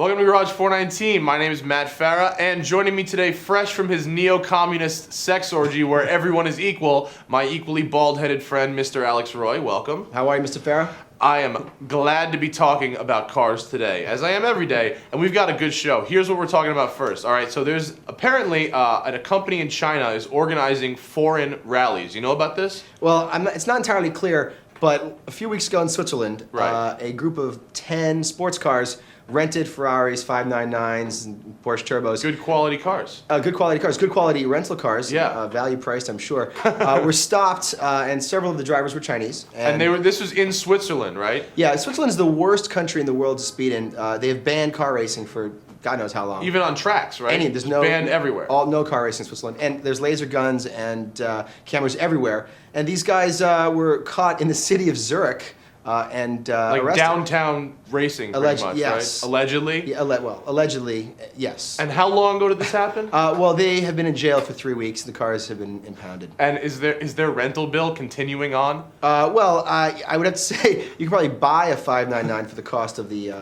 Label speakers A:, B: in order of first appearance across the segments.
A: Welcome to Garage419. My name is Matt Farah, and joining me today, fresh from his neo-communist sex orgy where everyone is equal, my equally bald-headed friend, Mr. Alex Roy. Welcome.
B: How are you, Mr. Farah?
A: I am glad to be talking about cars today, as I am every day, and we've got a good show. Here's what we're talking about first. All right, so there's apparently a company in China is organizing foreign rallies. You know about this?
B: Well, it's not entirely clear, but a few weeks ago in Switzerland, a group of 10 sports cars rented Ferraris, 599s, and Porsche turbos.
A: Good quality cars.
B: Good quality cars, good quality rental cars.
A: Yeah.
B: Value priced, I'm sure. Were stopped, and several of the drivers were Chinese.
A: And this was in Switzerland, right?
B: Yeah, Switzerland's the worst country in the world to speed in. They have banned car racing for God knows how long.
A: Even on tracks, right?
B: There's no
A: banned everywhere.
B: No car racing in Switzerland, and there's laser guns and cameras everywhere. And these guys were caught in the city of Zurich and
A: like
B: arrested.
A: Downtown racing, pretty much,
B: yes.
A: right? Allegedly.
B: Yeah, allegedly, yes.
A: And how long ago did this happen?
B: Well, they have been in jail for 3 weeks. The cars have been impounded.
A: And is their rental bill continuing on?
B: Well, I would have to say you could probably buy a 599 for the cost of the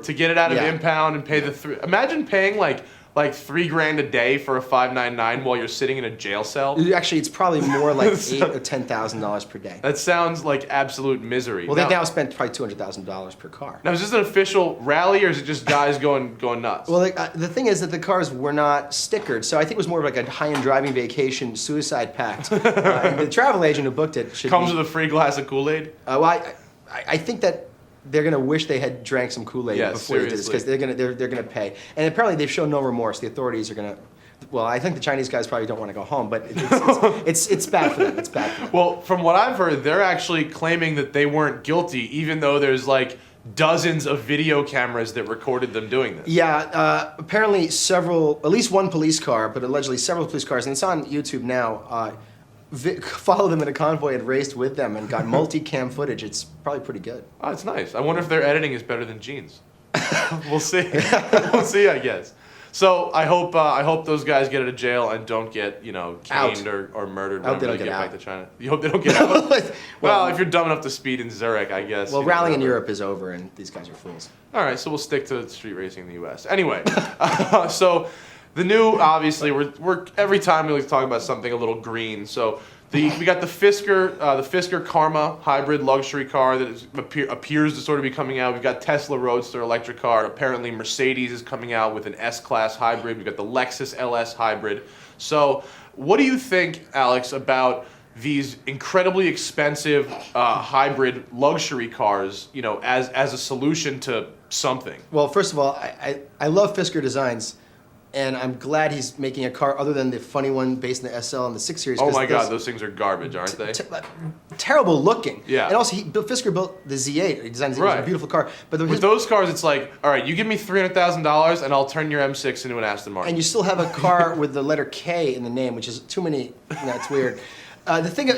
A: to get it out of impound and pay the three. Imagine paying like $3,000 a day for a 599 while you're sitting in a jail cell.
B: Actually, it's probably more like $8,000 or $10,000 per day.
A: That sounds like absolute misery.
B: Well, they've now spent probably $200,000 per car.
A: Now, is this an official rally or is it just guys going nuts?
B: Well, the thing is that the cars were not stickered, so I think it was more of like a high-end driving vacation suicide pact. And the travel agent who booked it
A: comes with a free glass of Kool-Aid.
B: Well, I think that they're gonna wish they had drank some Kool-Aid before they did this, because they're gonna pay. And apparently they've shown no remorse. The authorities are gonna. Well, I think the Chinese guys probably don't want to go home, but it's bad for them. It's bad for them.
A: Well, from what I've heard, they're actually claiming that they weren't guilty, even though there's like dozens of video cameras that recorded them doing this.
B: Yeah, apparently at least one police car, but allegedly several police cars, and it's on YouTube now. Followed them in a convoy and raced with them and got multi-cam footage. It's probably pretty good.
A: Oh, it's nice. I wonder if their editing is better than Gene's. We'll see. We'll see, I guess. So I hope those guys get out of jail and don't get caned or murdered whenever they get back to China. You hope they don't get out. Well, if you're dumb enough to speed in Zurich, I guess.
B: Well, rallying in Europe is over, and these guys are fools.
A: All right, so we'll stick to street racing in the U.S. Anyway, so. The new, obviously, we're every time we like to talk about something a little green. So we got the Fisker Karma hybrid luxury car that appears to sort of be coming out. We've got Tesla Roadster electric car. Apparently Mercedes is coming out with an S-Class hybrid. We've got the Lexus LS hybrid. So what do you think, Alex, about these incredibly expensive hybrid luxury cars, as a solution to something?
B: Well, first of all, I love Fisker designs. And I'm glad he's making a car other than the funny one based in the SL and the 6 Series.
A: Oh my God, those things are garbage, aren't they?
B: Terrible looking.
A: Yeah.
B: And also, Fisker built the Z8. He designed the Z8. It was a beautiful car. But
A: with those cars, it's like, all right, you give me $300,000 and I'll turn your M6 into an Aston Martin.
B: And you still have a car with the letter K in the name, which is too many. It's weird. The thing, the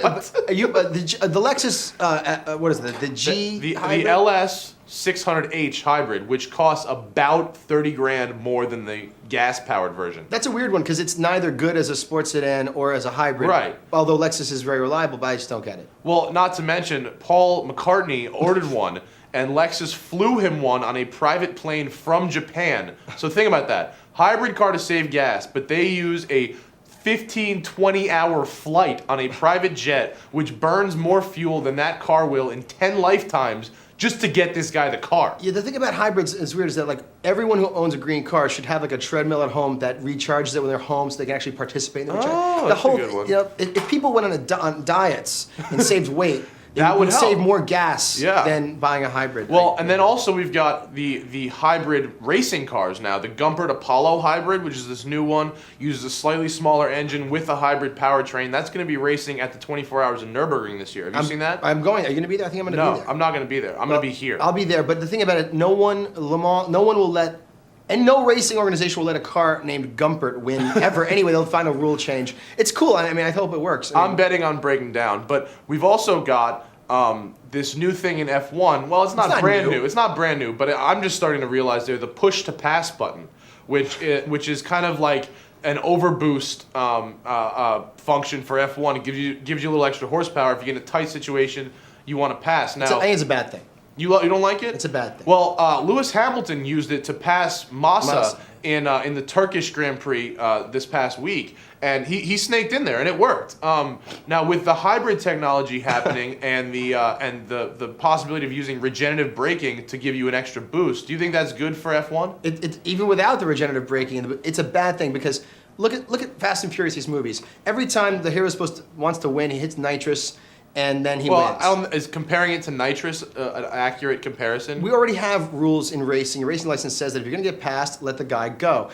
B: Lexus, what is it? The G.
A: The LS 600H hybrid, which costs about $30,000 more than the gas-powered version.
B: That's a weird one because it's neither good as a sports sedan or as a hybrid.
A: Right.
B: Although Lexus is very reliable, but I just don't get it.
A: Well, not to mention, Paul McCartney ordered one, and Lexus flew him one on a private plane from Japan. So think about that. Hybrid car to save gas, but they use a 15-20 hour flight on a private jet, which burns more fuel than that car will in 10 lifetimes just to get this guy the car.
B: Yeah, the thing about hybrids is weird is that like everyone who owns a green car should have like a treadmill at home that recharges it when they're home so they can actually participate in the recharge.
A: Oh, that's a good one.
B: If people went on diets and saved weight,
A: that would
B: save more gas
A: Yeah.
B: than buying a hybrid.
A: Well, and then also we've got the hybrid racing cars now. The Gumpert Apollo hybrid, which is this new one, uses a slightly smaller engine with a hybrid powertrain. That's going to be racing at the 24 Hours of Nürburgring this year. Have you seen that?
B: I'm going. Are you going to be there? I think I'm going to be there.
A: No, I'm not going to be there. I'm going to be here.
B: I'll be there. But the thing about it, no one will let. And no racing organization will let a car named Gumpert win ever. Anyway, they'll find a rule change. It's cool. I mean, I hope it works.
A: I'm betting on breaking down. But we've also got this new thing in F1. Well, it's not brand new. It's not brand new, but I'm just starting to realize there's the push to pass button, which is kind of like an overboost function for F1. It gives you a little extra horsepower if you get in a tight situation you want to pass. Now,
B: I think it's a bad thing.
A: You don't like it?
B: It's a bad thing.
A: Well, Lewis Hamilton used it to pass Massa in the Turkish Grand Prix this past week, and he snaked in there, and it worked. Now with the hybrid technology happening and the possibility of using regenerative braking to give you an extra boost, do you think that's good for F1?
B: It even without the regenerative braking, it's a bad thing because look at Fast and Furious, these movies. Every time the hero wants to win, he hits nitrous. And then he wins.
A: Is comparing it to nitrous an accurate comparison?
B: We already have rules in racing. Your racing license says that if you're going to get passed, let the guy go.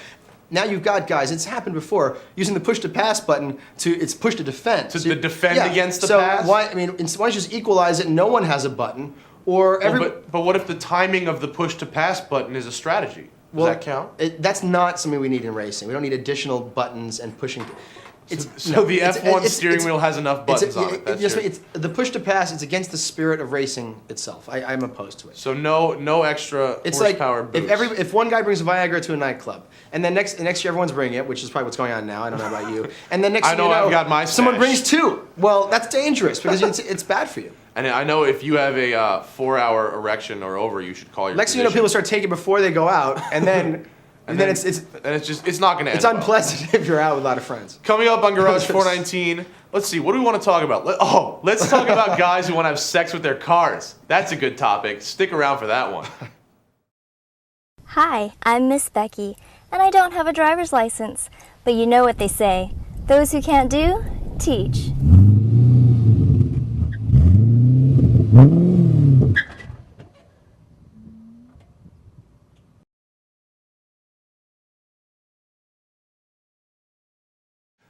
B: Now you've got guys, it's happened before, using the push to pass button it's push to defend.
A: To defend against the pass?
B: So why don't you just equalize it, no one has a button, or
A: but what if the timing of the push to pass button is a strategy? Does that count?
B: That's not something we need in racing. We don't need additional buttons and pushing.
A: The F1 steering wheel has enough buttons on it.
B: It's the push to pass. It's against the spirit of racing itself. I'm opposed to it.
A: So no extra horsepower boost.
B: If one guy brings Viagra to a nightclub, and then next year everyone's bringing it, which is probably what's going on now. I don't know about you. And then next thing you know,
A: I've got my
B: someone
A: stash.
B: brings two. Well, that's dangerous because it's bad for you.
A: And I know if you have a 4-hour erection or over, you should call your
B: Next thing you know, people start taking it before they go out, and then. And then
A: it's not going to end.
B: It's unpleasant if you're out with a lot of friends.
A: Coming up on Garage 419, let's see, what do we want to talk about? Let's talk about guys who want to have sex with their cars. That's a good topic. Stick around for that one.
C: Hi, I'm Miss Becky, and I don't have a driver's license. But you know what they say, those who can't do, teach.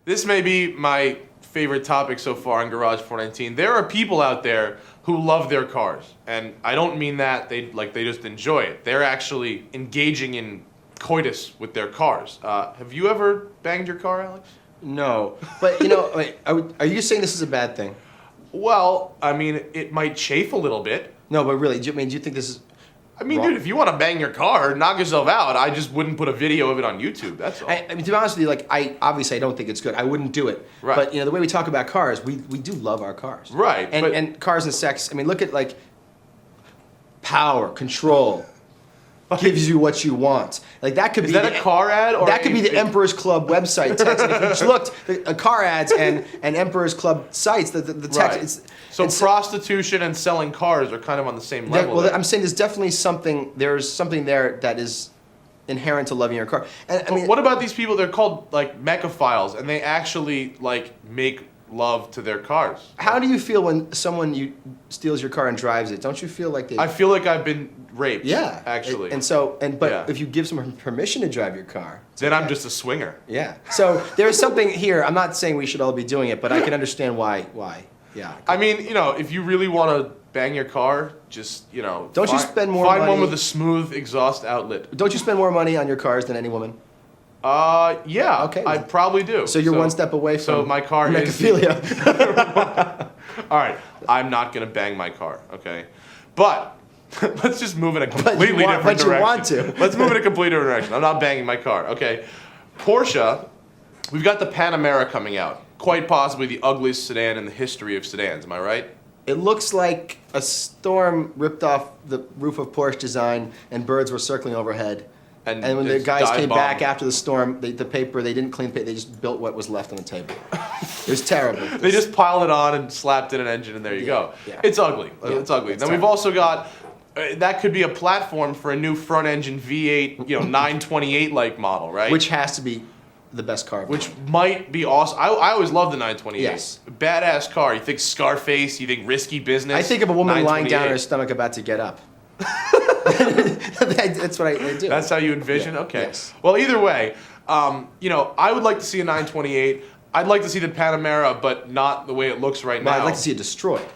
A: This may be my favorite topic so far in Garage 419. There are people out there who love their cars, and I don't mean that they just enjoy it. They're actually engaging in coitus with their cars. Have you ever banged your car, Alex?
B: No, but are you saying this is a bad thing?
A: Well, I mean, it might chafe a little bit.
B: No, but really, do you think this is?
A: I mean, dude, if you want to bang your car, knock yourself out. I just wouldn't put a video of it on YouTube. That's all.
B: I mean, to be honest with you, I don't think it's good. I wouldn't do it.
A: Right.
B: But the way we talk about cars, we do love our cars.
A: Right.
B: And cars and sex. I mean, look at power, control, gives you what you want. That could be.
A: Is that a car ad? Or
B: that could be the Emperor's Club website text. And if you just looked, car ads and Emperor's Club sites, the text.
A: Right. So prostitution and selling cars are kind of on the same level.
B: Well, I'm saying there's definitely something. There's something there that is inherent to loving your car. And I mean,
A: what about these people? They're called mechaphiles, and they actually make love to their cars.
B: How do you feel when someone steals your car and drives it? Don't you feel like they?
A: I feel like I've been raped.
B: Yeah,
A: actually.
B: But if you give someone permission to drive your car,
A: then I'm just a swinger.
B: Yeah. So there's something here. I'm not saying we should all be doing it, but I can understand why. Yeah.
A: I mean, if you really want to bang your car, just
B: Don't you spend more money?
A: Find one with a smooth exhaust outlet.
B: Don't you spend more money on your cars than any woman?
A: Yeah.
B: Okay.
A: I probably do.
B: So you're one step away from.
A: So my car
B: mechaphilia.
A: All right. I'm not gonna bang my car. Okay. But let's just move in a completely different direction.
B: But you want to.
A: Let's move in a completely different direction. I'm not banging my car. Okay. Porsche. We've got the Panamera coming out. Quite possibly the ugliest sedan in the history of sedans. Am I right?
B: It looks like a storm ripped off the roof of Porsche design, and birds were circling overhead. And when the guys came back after the storm, the paper, they didn't clean the paper, they just built what was left on the table. It was terrible.
A: They just piled it on and slapped in an engine, and there you go.
B: Yeah.
A: It's ugly.
B: Yeah.
A: It's ugly.
B: It's
A: Then we've also got, that could be a platform for a new front-engine V8, 928-like model, right?
B: Which has to be the best car.
A: Which might be awesome. I always love the 928.
B: Yes.
A: Badass car. You think Scarface, you think risky business.
B: I think of a woman lying down on her stomach about to get up. That's what I do.
A: That's how you envision?
B: Yeah.
A: Okay.
B: Yes.
A: Well, either way, I would like to see a 928. I'd like to see the Panamera, but not the way it looks right now.
B: I'd like to see it destroyed.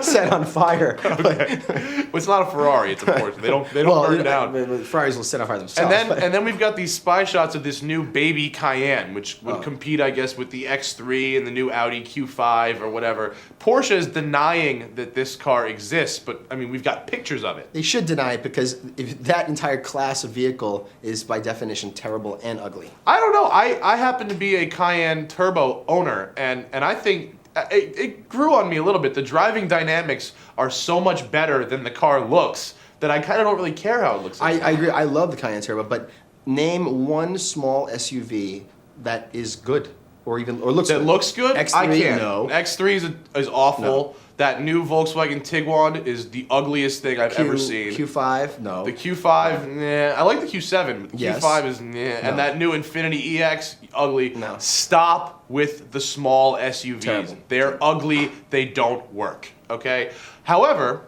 B: Set on fire.
A: Okay. Well, it's not a Ferrari, it's a Porsche. They don't burn down.
B: Ferraris will set on fire themselves.
A: And then we've got these spy shots of this new baby Cayenne, which would compete, I guess, with the X3 and the new Audi Q5 or whatever. Porsche is denying that this car exists, but I mean, we've got pictures of it.
B: They should deny it because if that entire class of vehicle is by definition terrible and ugly.
A: I don't know. I happen to be a Cayenne Turbo owner, and I think it grew on me a little bit. The driving dynamics are so much better than the car looks that I kind of don't really care how it looks.
B: I agree. I love the Cayenne Turbo, but name one small SUV that is good or looks
A: that
B: good.
A: looks good.
B: X3,
A: I can't.
B: no.
A: X3 is awful.
B: No.
A: That new Volkswagen Tiguan is the ugliest thing I've ever seen.
B: Q5, no.
A: The Q5, nah. I like the Q7, but the
B: Yes.
A: Q5 is nah.
B: No.
A: And that new Infiniti EX, ugly.
B: No.
A: Stop with the small SUVs.
B: Terrible.
A: They're ugly. They don't work. Okay. However,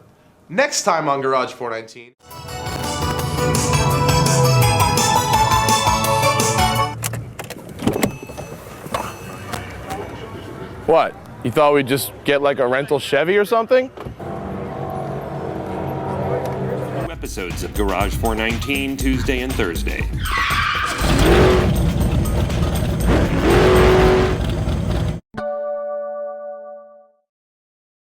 A: next time on Garage 419. What? You thought we'd just get like a rental Chevy or something?
D: Episodes of Garage 419 Tuesday and Thursday.